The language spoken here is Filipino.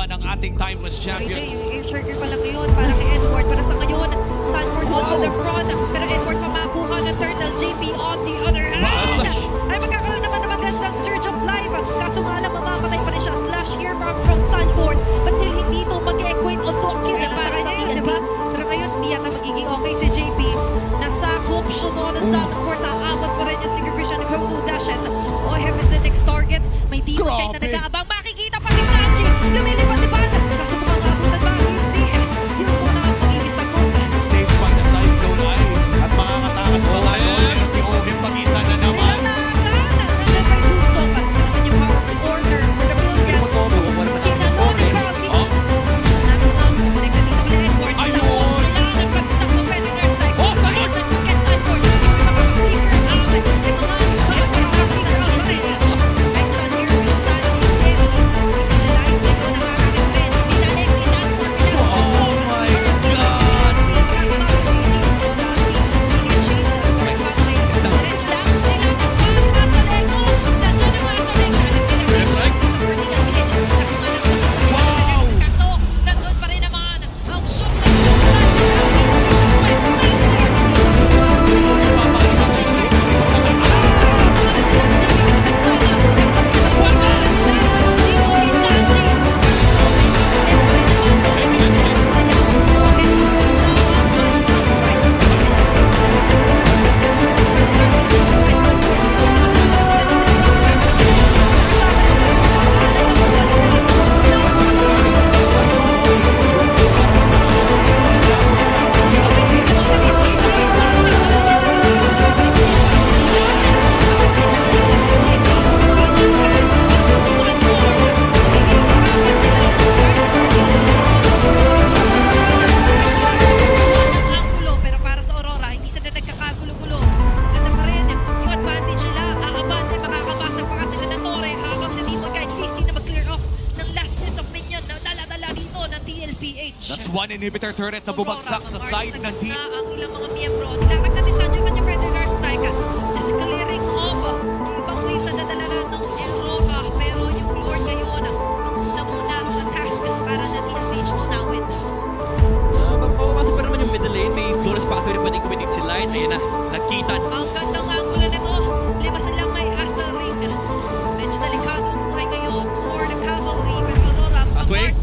laban ng ating timeless champion. Pwede, yung air trigger pala ngayon para kay Edward. Pero sa ngayon, Sanford will to the front. Pero Edward mamakuha ng Turtle. JP on the other hand. Ay magkakaroon naman ng magandang surge of life. Kaso nga lang mamamatay pa rin siya. Slash here from Sanford. But still hindi ito mag-equate o to-kill na para sa kanya, diba? Pero ngayon, hindi yata magiging okay si JP. Nasa hope siya doon ng Sanford. Aabot pa rin yung Synchrovision ng Pro 2 dashes. Oh, heaven is the next target. May demon kayo na nag-aabang. Makikita pa si Sanji. Lumilipad-lipad. Kaso mukhang abutan ba? Hindi. Yung muna ang magiging sagot. Safe pa na Cyclone ay at makakatakas pa tayo. Pero si Ohin mag-isa na naman. That's one inhibitor turret na bumagsak sa side ng team. Ang ilang mga miyembro. Nilapat natin sa Sanji kanya Predator Strike. Just clearing off yung ibang ways na dadalaran ng Europa. Pero yung Lord ngayon, ang una muna sa task para na TLPH tunawin. Papapasok pa naman yung middle lane. May Flores Factory pa din kumitig si Light. Ayun na, nakita. Ang gandang angulo nito. Lima silang may Astral Ring. Medyo delikado ang buhay ngayon for the Cavalry. Pero Aurora, Pathway.